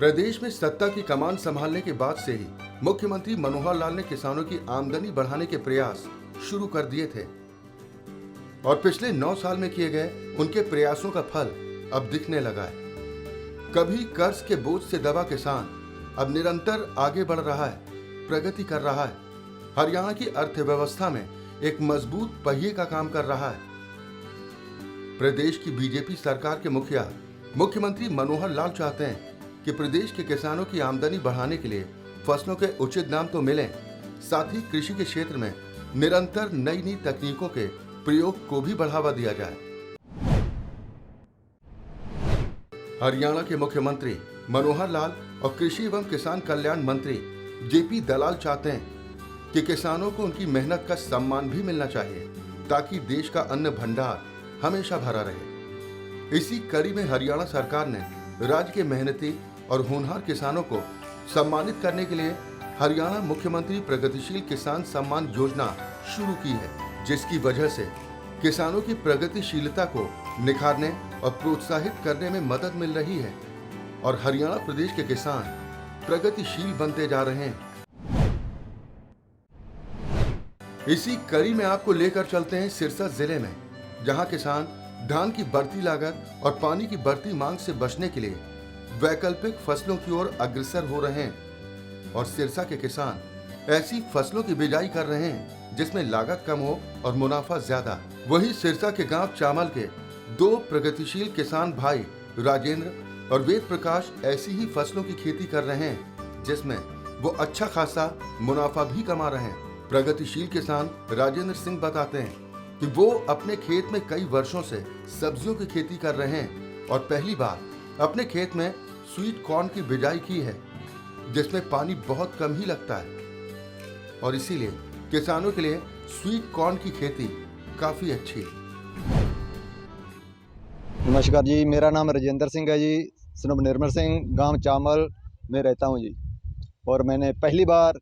प्रदेश में सत्ता की कमान संभालने के बाद से ही मुख्यमंत्री मनोहर लाल ने किसानों की आमदनी बढ़ाने के प्रयास शुरू कर दिए थे और पिछले 9 साल में किए गए उनके प्रयासों का फल अब दिखने लगा है। कभी कर्ज के बोझ से दबा किसान अब निरंतर आगे बढ़ रहा है, प्रगति कर रहा है। हरियाणा की अर्थव्यवस्था में एक मजबूत पहिए का काम कर रहा है। प्रदेश की बीजेपी सरकार के मुखिया मुख्यमंत्री मनोहर लाल चाहते हैं कि प्रदेश के किसानों की आमदनी बढ़ाने के लिए फसलों के उचित दाम तो मिलें, साथ ही कृषि के क्षेत्र में निरंतर नई नई तकनीकों के प्रयोग को भी बढ़ावा दिया जाए। हरियाणा के मुख्यमंत्री मनोहर लाल और कृषि एवं किसान कल्याण मंत्री जेपी दलाल चाहते हैं कि किसानों को उनकी मेहनत का सम्मान भी मिलना चाहिए ताकि देश का अन्न भंडार हमेशा भरा रहे। इसी कड़ी में हरियाणा सरकार ने राज्य के मेहनती और होनहार किसानों को सम्मानित करने के लिए हरियाणा मुख्यमंत्री प्रगतिशील किसान सम्मान योजना शुरू की है, जिसकी वजह से किसानों की प्रगतिशीलता को निखारने और प्रोत्साहित करने में मदद मिल रही है और हरियाणा प्रदेश के किसान प्रगतिशील बनते जा रहे हैं। इसी कड़ी में आपको लेकर चलते हैं सिरसा जिले में, जहां किसान धान की बढ़ती लागत और पानी की बढ़ती मांग से बचने के लिए वैकल्पिक फसलों की ओर अग्रसर हो रहे हैं और सिरसा के किसान ऐसी फसलों की बिजाई कर रहे हैं जिसमें लागत कम हो और मुनाफा ज्यादा। वहीं सिरसा के गांव चामल के 2 प्रगतिशील किसान भाई राजेंद्र और वेद प्रकाश ऐसी ही फसलों की खेती कर रहे हैं जिसमें वो अच्छा खासा मुनाफा भी कमा रहे हैं। प्रगतिशील किसान राजेंद्र सिंह बताते हैं कि वो अपने खेत में कई वर्षों से सब्जियों की खेती कर रहे हैं और पहली बार अपने खेत में स्वीट कॉर्न की बिजाई की है जिसमें पानी बहुत कम ही लगता है और इसीलिए किसानों के लिए स्वीट कॉर्न की खेती काफी अच्छी है। नमस्कार जी, मेरा नाम राजेंद्र सिंह है जी, सनब निर्मल सिंह, गांव चामल में रहता हूं जी। और मैंने पहली बार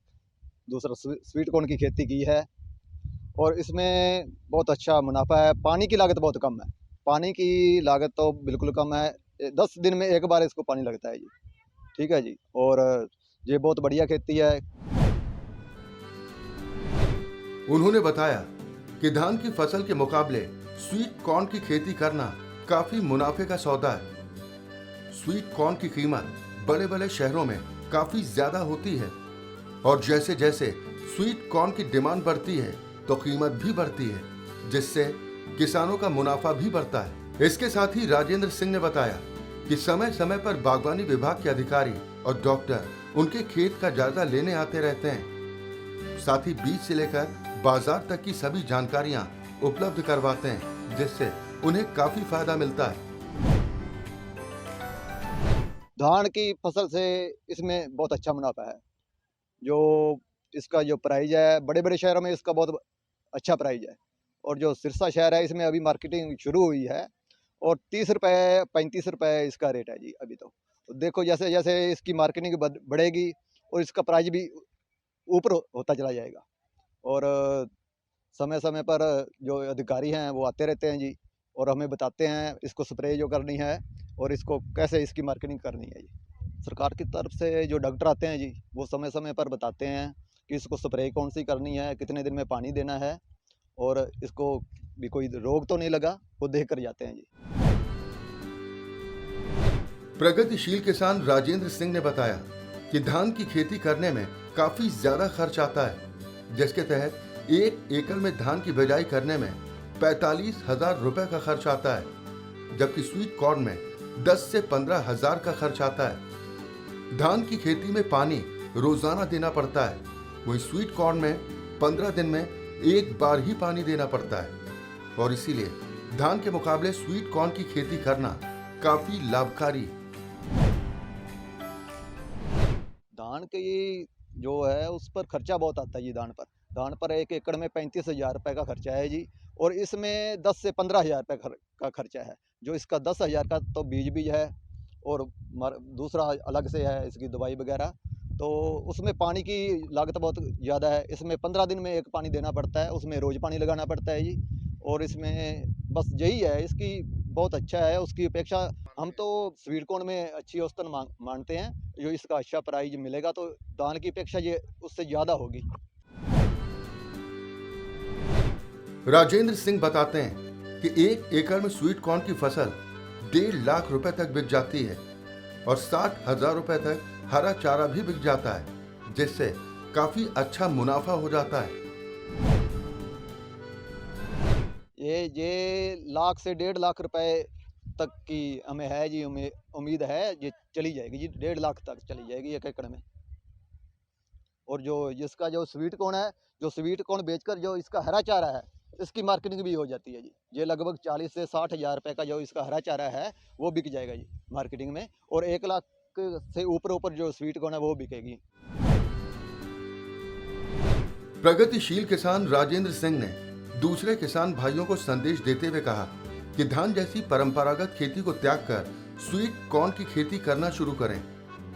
दूसरा स्वीट कॉर्न की खेती की है और इसमें बहुत अच्छा मुनाफा है। पानी की लागत बहुत कम है, पानी की लागत तो बिल्कुल कम है। 10 दिन में एक बार इसको पानी लगता है जी, ठीक है जी। और ये बहुत बढ़िया खेती है। उन्होंने बताया कि धान की फसल के मुकाबले स्वीट कॉर्न की खेती करना काफी मुनाफे का सौदा है। स्वीट कॉर्न की कीमत बड़े बड़े शहरों में काफी ज्यादा होती है और जैसे जैसे स्वीट कॉर्न की डिमांड बढ़ती है तो कीमत भी बढ़ती है, जिससे किसानों का मुनाफा भी बढ़ता है। इसके साथ ही राजेंद्र सिंह ने बताया कि समय समय पर बागवानी विभाग के अधिकारी और डॉक्टर उनके खेत का जायजा लेने आते रहते हैं, साथ ही बीज से लेकर बाजार तक की सभी जानकारियां उपलब्ध करवाते हैं, जिससे उन्हें काफी फायदा मिलता है। धान की फसल से इसमें बहुत अच्छा मुनाफा है। जो इसका जो प्राइस है, बड़े बड़े शहरों में इसका बहुत अच्छा प्राइस है और जो सिरसा शहर है इसमें अभी मार्केटिंग शुरू हुई है और 30 रुपये 35 रुपये इसका रेट है जी अभी। तो देखो जैसे जैसे इसकी मार्केटिंग बढ़ेगी और इसका प्राइस भी ऊपर होता चला जाएगा और समय समय पर जो अधिकारी हैं वो आते रहते हैं जी और हमें बताते हैं इसको स्प्रे जो करनी है और इसको कैसे इसकी मार्केटिंग करनी है जी। सरकार की तरफ से जो डॉक्टर आते हैं जी वो समय समय पर बताते हैं कि इसको स्प्रे कौन सी करनी है, कितने दिन में पानी देना है और इसको भी कोई रोग तो नहीं लगा, वो देख कर जाते हैं जी। प्रगतिशील किसान राजेंद्र सिंह ने बताया कि धान की खेती करने में काफी ज्यादा खर्च आता है, जिसके तहत 1 एकड़ में धान की बिजाई करने में 45,000 रुपए का खर्च आता है, जबकि स्वीट कॉर्न में 10 से 15,000 का खर्च आता है। धान की खेती में पानी रोजाना देना पड़ता है, वहीं स्वीट कॉर्न में 15 दिन में एक बार ही पानी देना पड़ता है और इसीलिए धान के मुकाबले स्वीट कॉर्न की खेती करना काफी लाभकारी। धान की जो है उस पर खर्चा बहुत आता है जी। धान पर 1 एकड़ में 35,000 रुपये का खर्चा है जी और इसमें 10 से 15,000 रुपये का खर्चा है। जो इसका 10,000 का तो बीज है और दूसरा अलग से है इसकी दवाई वगैरह, तो उसमें पानी की लागत बहुत ज़्यादा है। इसमें 15 दिन में एक पानी देना पड़ता है, उसमें रोज़ पानी लगाना पड़ता है जी। और इसमें बस यही है, इसकी बहुत अच्छा है, उसकी अपेक्षा हम तो स्वीट कॉर्न में अच्छी औसतन मानते हैं। जो इसका अच्छा प्राइस मिलेगा तो धान की अपेक्षा ये उससे ज़्यादा होगी। राजेंद्र सिंह बताते हैं कि 1 एकड़ में स्वीट कॉर्न की फसल 1.5 लाख रुपए तक बिक जाती है और 60,000 रुपए तक हरा चारा भी बिक जाता है, जिससे काफी अच्छा मुनाफा हो जाता है। ये लाख से 1.5 लाख रुपए तक की हमें है जी, उम्मीद है ये चली जाएगी जी, 1.5 लाख तक चली जाएगी 1 एकड़ में। और जो इसका जो स्वीट कॉर्न है, जो स्वीट कॉर्न बेचकर जो इसका हरा चारा है, इसकी मार्केटिंग भी हो जाती है जी। ये लगभग 40 से 60,000 रुपए का जो इसका हरा चारा है वो बिक जाएगा जी मार्केटिंग में, और 1 लाख से ऊपर ऊपर जो स्वीट कॉर्न है वो बिकेगी। प्रगतिशील किसान राजेंद्र सिंह ने दूसरे किसान भाइयों को संदेश देते हुए कहा कि धान जैसी परंपरागत खेती को त्याग कर स्वीट कॉर्न की खेती करना शुरू करें,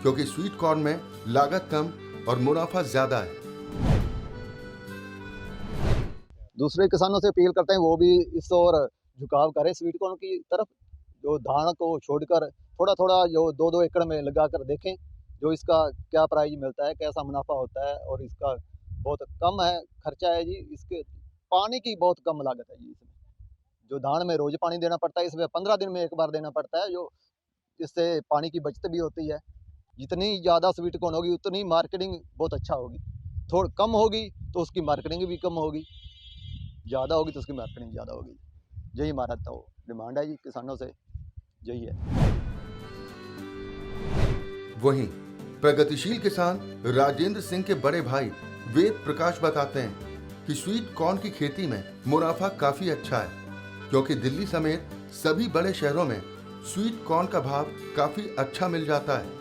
क्योंकि स्वीट कॉर्न में लागत कम और मुनाफा ज्यादा है। दूसरे किसानों से अपील करते हैं वो भी इस ओर झुकाव करें स्वीट कॉर्न की तरफ, जो धान को छोड़कर थोड़ा थोड़ा जो 2-2 एकड़ में लगा कर देखें, जो इसका क्या प्राइस मिलता है, कैसा मुनाफा होता है, और इसका बहुत कम है खर्चा है जी, इसके पानी की बहुत कम लागत है जी इसमें। जो धान में रोज पानी देना पड़ता है, इसमें 15 दिन में एक बार देना पड़ता है, जो इससे पानी की बचत भी होती है। जितनी ज़्यादा स्वीट कॉर्न होगी उतनी मार्केटिंग बहुत अच्छा होगी, थोड़ी कम होगी तो उसकी मार्केटिंग भी कम होगी, ज़्यादा होगी तो उसकी मार्केटिंग ज़्यादा होगी। यही हमारा तो डिमांड है जी किसानों से, यही है। वहीं प्रगतिशील किसान राजेंद्र सिंह के बड़े भाई वेद प्रकाश बताते हैं कि स्वीट कॉर्न की खेती में मुनाफा काफी अच्छा है, क्योंकि दिल्ली समेत सभी बड़े शहरों में स्वीट कॉर्न का भाव काफी अच्छा मिल जाता है।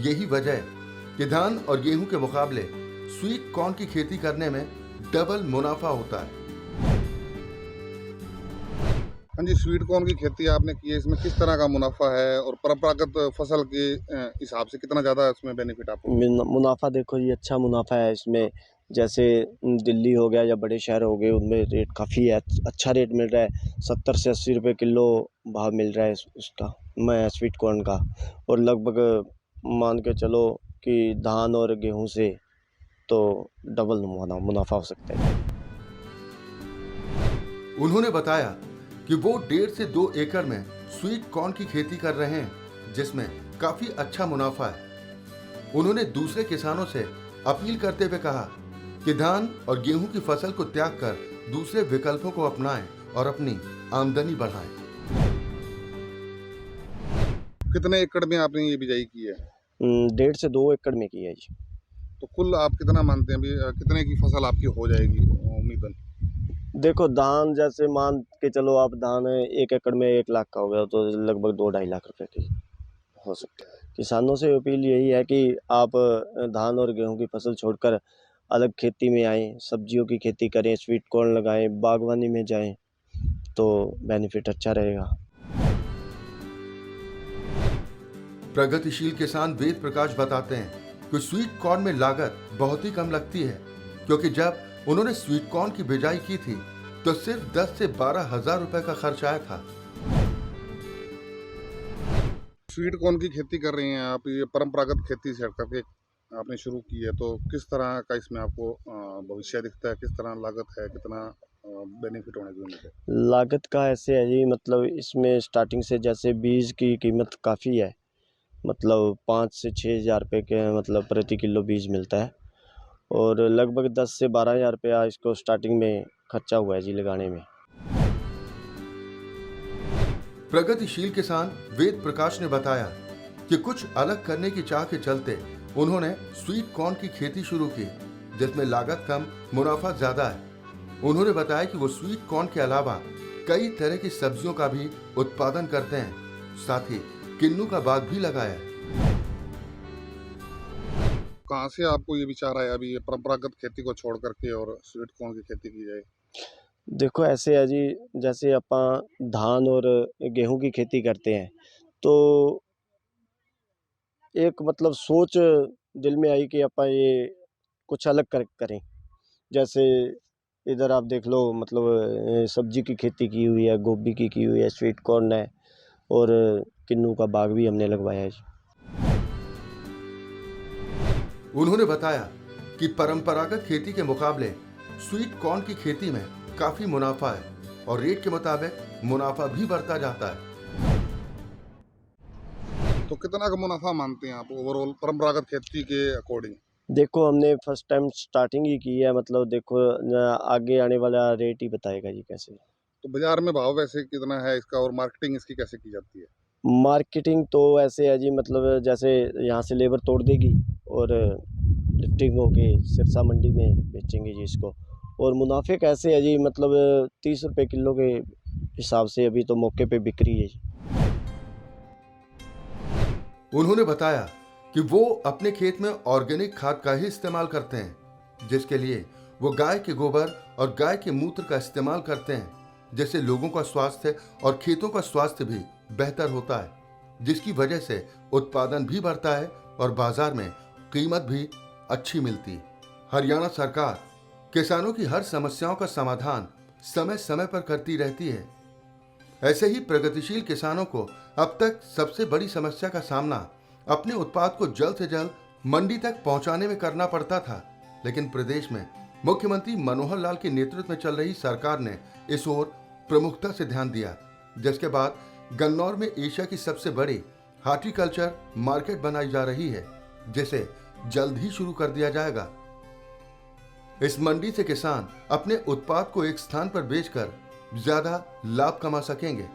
यही वजह है कि धान और गेहूं के मुकाबले स्वीट कॉर्न की खेती करने में डबल मुनाफा होता है। हाँ जी, स्वीट कॉर्न की खेती आपने की है, इसमें किस तरह का मुनाफा है और परंपरागत फसल के हिसाब से कितना ज़्यादा इसमें बेनिफिट आपको? मुनाफा देखो जी, अच्छा मुनाफा है इसमें। जैसे दिल्ली हो गया या बड़े शहर हो गए, उनमें रेट काफ़ी है, अच्छा रेट मिल रहा है। 70 से 80 रुपए किलो भाव मिल रहा है उसका, मैं स्वीट कॉर्न का। और लगभग मान के चलो कि धान और गेहूं से तो डबल मुनाफा हो सकता है। उन्होंने बताया कि वो 1.5 से 2 एकड़ में स्वीट कॉर्न की खेती कर रहे हैं, जिसमें काफी अच्छा मुनाफा है। उन्होंने दूसरे किसानों से अपील करते हुए कहा कि धान और गेहूं की फसल को त्याग कर दूसरे विकल्पों को अपनाएं और अपनी आमदनी बढ़ाएं। कितने एकड़ में आपने ये बिजाई की है? 1.5 से 2 एकड़ में की है जी। तो कुल आप कितना मानते हैं अभी, कितने की फसल आपकी हो जाएगी उम्मीदन? देखो, धान जैसे मान के चलो आप, धान 1 एकड़ में 1 लाख का हो गया तो लगभग 2-2.5 लाख रुपए की हो सकता है। किसानों से अपील यही है कि आप धान और गेहूं की फसल छोड़कर अलग खेती में आएं, सब्जियों की खेती करें, स्वीट कॉर्न लगाएं, बागवानी में जाएं, तो बेनिफिट अच्छा रहेगा। प्रगतिशील किसान वेद प्रकाश बताते हैं कि स्वीट कॉर्न में लागत बहुत ही कम लगती है, क्योंकि जब उन्होंने स्वीट कॉर्न की बिजाई की थी तो सिर्फ 10 से 12,000 रुपए का खर्च आया था। स्वीट कॉर्न की खेती कर रही हैं आप, ये परंपरागत खेती से हट करके आपने शुरू की है, तो किस तरह का इसमें आपको भविष्य दिखता है? किस तरह लागत है, कितना बेनिफिट होने की उम्मीद है? लागत का ऐसे है जी, मतलब इसमें स्टार्टिंग से जैसे बीज की कीमत काफ़ी है, मतलब 5 से 6 हज़ार रुपये के मतलब प्रति किलो बीज मिलता है, और लगभग 10 से 12 हज़ार रुपया इसको स्टार्टिंग में खर्चा हुआ है जी लगाने में। प्रगतिशील किसान वेद प्रकाश ने बताया कि कुछ अलग करने की चाह के चलते उन्होंने स्वीट कॉर्न की खेती शुरू की, जिसमें लागत कम मुनाफा ज्यादा है। उन्होंने बताया कि वो स्वीट कॉर्न के अलावा कई तरह की सब्जियों का भी उत्पादन करते हैं, साथ ही किन्नू का बाग भी लगाया है। कहाँ से आपको ये विचार आया अभी ये परंपरागत खेती को छोड़ करके और स्वीट कॉर्न की खेती की जाए? देखो ऐसे है जी, जैसे अपन धान और गेहूं की खेती करते हैं, तो एक मतलब सोच दिल में आई कि अपन ये कुछ अलग करें। जैसे इधर आप देख लो, मतलब सब्जी की खेती की हुई है, गोभी की हुई है, स्वीट कॉर्न है, और किन्नू का बाग भी हमने लगवाया है जी। उन्होंने बताया कि परंपरागत खेती के मुकाबले स्वीट कॉर्न की खेती में काफी मुनाफा है और रेट के मुताबिक मुनाफा भी बढ़ता जाता है। तो कितना का मुनाफा मानते हैं आप ओवरऑल परंपरागत खेती के अकॉर्डिंग? देखो, हमने फर्स्ट टाइम स्टार्टिंग ही की है, मतलब देखो आगे आने वाला रेट ही बताएगा जी कैसे। तो बाजार में भाव वैसे कितना है इसका और मार्केटिंग इसकी कैसे की जाती है? मार्केटिंग तो ऐसे है जी, मतलब जैसे यहाँ से लेबर तोड़ देगी और लिफ्टिंग होके सिरसा मंडी में बेचेंगे जी इसको। और मुनाफे कैसे है जी, मतलब 30 रुपए किलो के हिसाब से अभी तो मौके पे बिक रही है जी। उन्होंने बताया कि वो अपने खेत में ऑर्गेनिक खाद का ही इस्तेमाल करते हैं, जिसके लिए वो गाय के गोबर और गाय के मूत्र का इस्तेमाल करते हैं, जिससे लोगों का स्वास्थ्य और खेतों का स्वास्थ्य भी बेहतर होता है, जिसकी वजह से उत्पादन भी बढ़ता है और बाजार में कीमत भी अच्छी मिलती है। हरियाणा सरकार किसानों की हर समस्याओं का समाधान समय समय पर करती रहती है। ऐसे ही प्रगतिशील किसानों को अब तक सबसे बड़ी समस्या का सामना अपने उत्पाद को जल्द से जल्द मंडी तक पहुंचाने में करना पड़ता था, लेकिन प्रदेश में मुख्यमंत्री मनोहर लाल के नेतृत्व में चल रही सरकार ने इस ओर प्रमुखता से ध्यान दिया, जिसके बाद गन्नौर में एशिया की सबसे बड़ी हार्टिकल्चर मार्केट बनाई जा रही है, जिसे जल्द ही शुरू कर दिया जाएगा। इस मंडी से किसान अपने उत्पाद को एक स्थान पर बेचकर ज्यादा लाभ कमा सकेंगे।